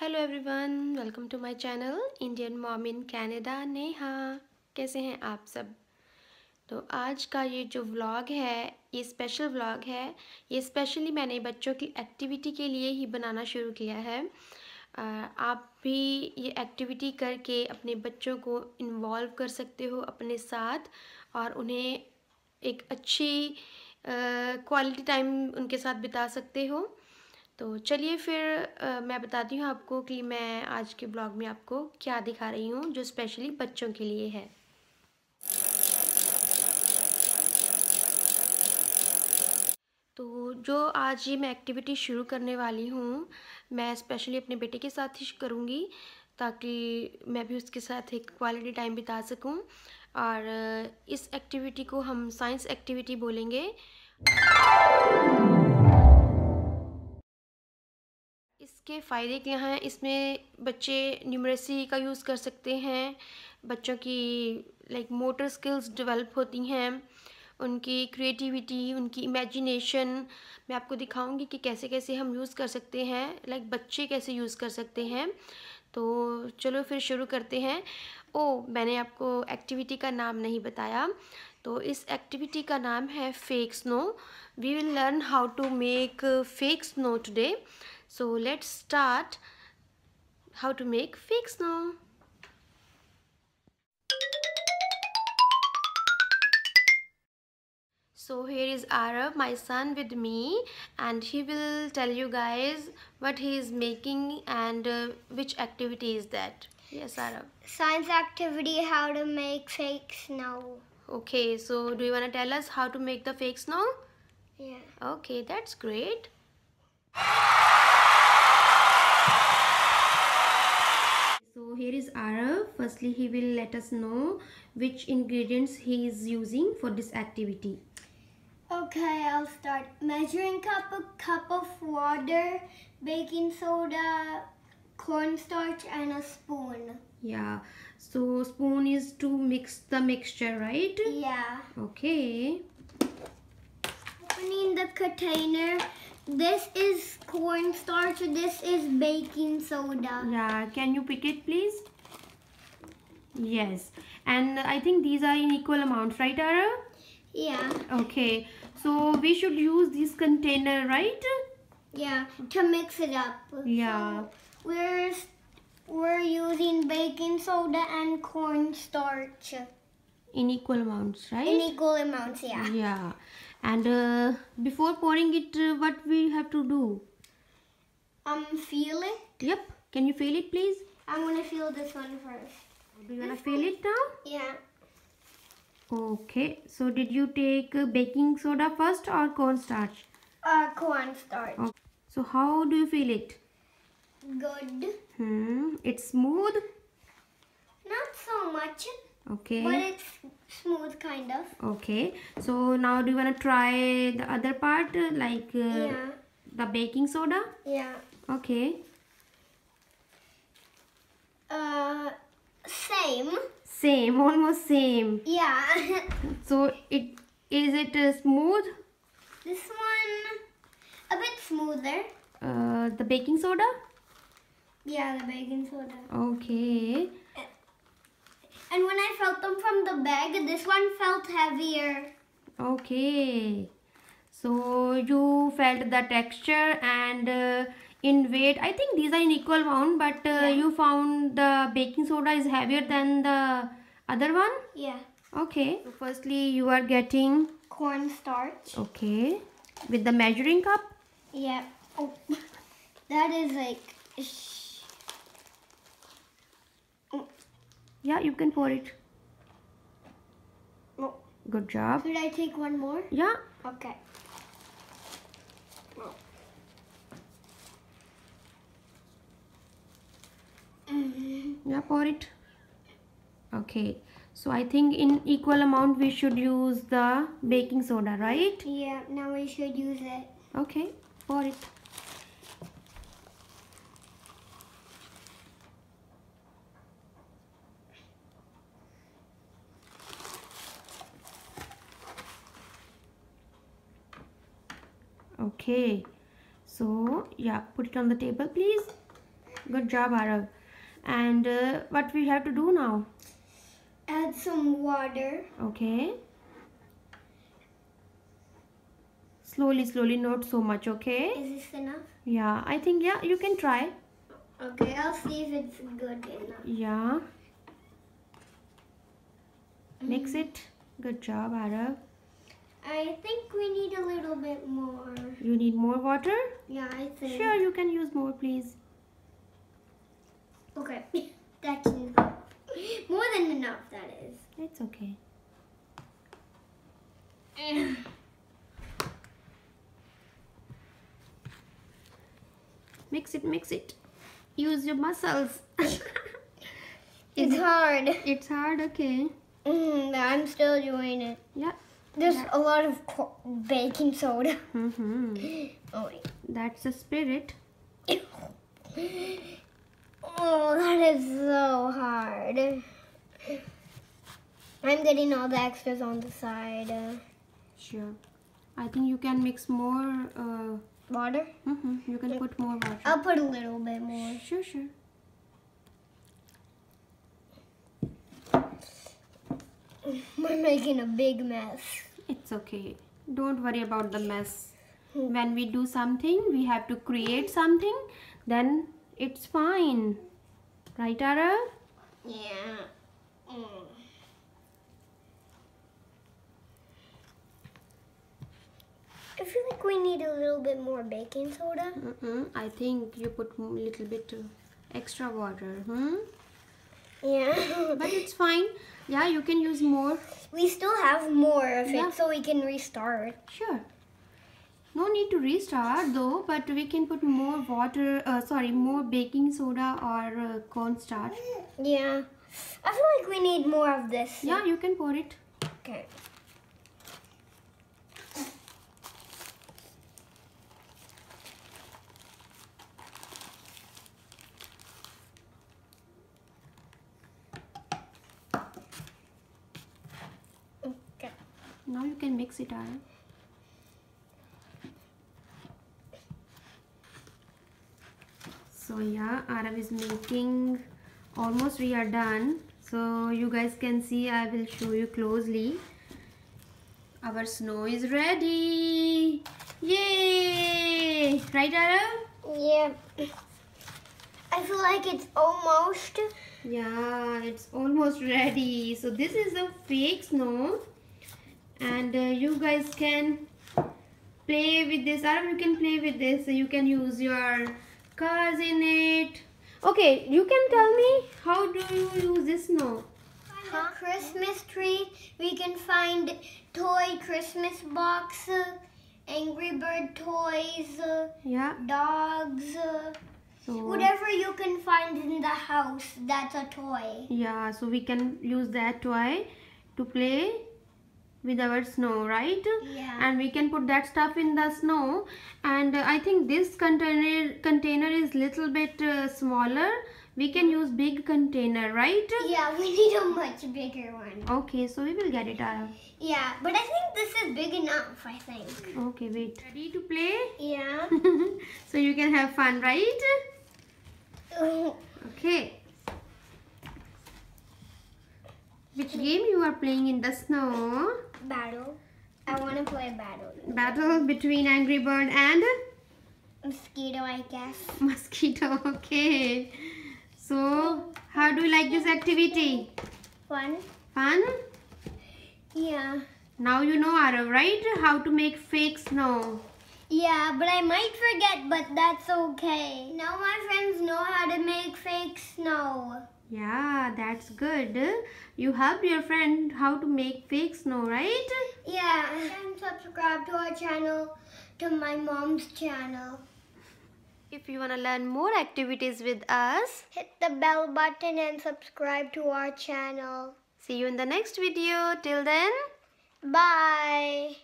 Hello everyone, welcome to my channel Indian Mom in Canada. Neha, कैसे हैं आप सब। तो आज का ये जो व्लॉग है, ये स्पेशल व्लॉग है। ये स्पेशली मैंने बच्चों की एक्टिविटी के लिए ही बनाना शुरू किया है। आप भी ये एक्टिविटी करके अपने बच्चों को इन्वॉल्व कर सकते हो अपने साथ और उन्हें एक अच्छी क्वालिटी टाइम उनके साथ बिता सकते हो। तो चलिए फिर मैं बताती हूँ आपको कि मैं आज के ब्लॉग में आपको क्या दिखा रही हूँ जो स्पेशली बच्चों के लिए है। तो जो आज ये मैं एक्टिविटी शुरू करने वाली हूँ, मैं स्पेशली अपने बेटे के साथ ही करूँगी ताकि मैं भी उसके साथ एक क्वालिटी टाइम बिता सकूँ। और इस एक्टिविटी को हम साइंस एक्टिविटी बोलेंगे। इसके फ़ायदे क्या हैं, इसमें बच्चे न्यूमरेसी का यूज़ कर सकते हैं, बच्चों की मोटर स्किल्स डेवलप होती हैं, उनकी क्रिएटिविटी, उनकी इमेजिनेशन मैं आपको दिखाऊंगी कि कैसे कैसे हम यूज़ कर सकते हैं, बच्चे कैसे यूज़ कर सकते हैं। तो चलो फिर शुरू करते हैं। मैंने आपको एक्टिविटी का नाम नहीं बताया। तो इस एक्टिविटी का नाम है fake snow. We will learn how to make fake snow today. So let's start how to make fake snow. So here is Arav, my son, with me, and he will tell you guys what he is making and which activity is that. Yes, Arav. Science activity, how to make fake snow. Okay, so do you want to tell us how to make the fake snow? Yeah. Okay, that's great. So here is Arav. Firstly, he will let us know which ingredients he is using for this activity. Okay, I'll start. Measuring cup, a cup of water, baking soda, cornstarch, and a spoon. Yeah, so spoon is to mix the mixture, right? Yeah. Okay. Opening the container. This is cornstarch, this is baking soda. Yeah, can you pick it please? Yes, and I think these are in equal amounts, right, Ara? Yeah. Okay, so we should use this container, right? Yeah, to mix it up. Yeah. So we're using baking soda and cornstarch. In equal amounts, right? In equal amounts, yeah. Yeah, and before pouring it, what we have to do? Feel it. Yep, can you feel it please? I'm gonna feel this one first. Do you wanna feel it now? Yeah. Okay, so did you take baking soda first or cornstarch? Cornstarch. Okay. So how do you feel it? Good. It's smooth? Not so much. Okay. But it's smooth, kind of. Okay, so now do you want to try the other part, Yeah. the baking soda? Yeah. Okay. Same. Same, almost same. Yeah. So is it smooth? This one a bit smoother. The baking soda? Yeah, the baking soda. Okay. And when I felt them from the bag, this one felt heavier. Okay. So you felt the texture and in weight, I think these are in equal amount, but Yeah. you found the baking soda is heavier than the other one? Yeah. Okay. So firstly, you are getting, Cornstarch. okay, with the measuring cup. Yeah. Oh, that is like. Yeah, you can pour it. Oh. Good job. Should I take one more? Yeah. Okay. Yeah, pour it. Okay. So I think in equal amount we should use the baking soda, right? Yeah, now we should use it. Okay, pour it. Okay, so yeah, put it on the table please. Good job, Arav. And what we have to do now? Add some water. Okay. Slowly, slowly, not so much, okay? Is this enough? Yeah, I think, yeah, you can try. Okay, I'll see if it's good enough. Yeah. Mix it. Good job, Arav. I think we need a little bit more. You need more water? Yeah, I think. Sure, you can use more, please. Okay, that's enough. More than enough, that is. It's okay. Mix it, mix it. Use your muscles. It's hard. It's hard, okay. I'm still doing it. Yeah. There's a lot of baking soda. Oh, wait. That's the spirit. Oh, that is so hard. I'm getting all the extras on the side. Sure. I think you can mix more. Water? You can put more water. I'll put a little bit more. Sure, sure. We're making a big mess. It's okay. Don't worry about the mess. When we do something, we have to create something, then it's fine. Right, Ara? Yeah. I feel like we need a little bit more baking soda. I think you put a little bit extra water. Yeah. But it's fine. Yeah, you can use more. We still have more of Yeah. it, so we can restart. Sure. No need to restart though, but we can put more water, more baking soda or cornstarch. Yeah. I feel like we need more of this. Yeah, you can pour it. Okay. Okay. Now you can mix it, Ara. So yeah, Arav is making. Almost we are done. So you guys can see. I will show you closely. Our snow is ready. Yay! Right, Arav? Yeah. I feel like it's almost. Yeah, it's almost ready. So this is a fake snow, and you guys can play with this. Arav, you can play with this. So you can use your cars in it. Okay, you can tell me, how do you use this snow? On the Christmas tree, we can find toy Christmas box, Angry Bird toys, Yeah. dogs, So whatever you can find in the house, that's a toy. yeah, so we can use that toy to play with our snow, right? Yeah. And we can put that stuff in the snow. And I think this container is little bit smaller. We can use big container, right? Yeah, we need a much bigger one. Okay, so we will get it out. Yeah, but I think this is big enough, I think. Okay, wait. Ready to play? Yeah. So you can have fun, right? Okay. Which game you are playing in the snow? Battle. I want to play battle. Battle between Angry Bird and Mosquito, I guess. mosquito. Okay. So, how do you like this activity? Fun? Fun? Yeah. Now you know, Arav, right? How to make fake snow. Yeah, but I might forget, but that's okay. Now my friends know how to make fake snow. Yeah, that's good. You help your friend how to make fake snow, right? Yeah, and subscribe to our channel, to my mom's channel. If you want to learn more activities with us, Hit the bell button and subscribe to our channel. see you in the next video. Till then, Bye.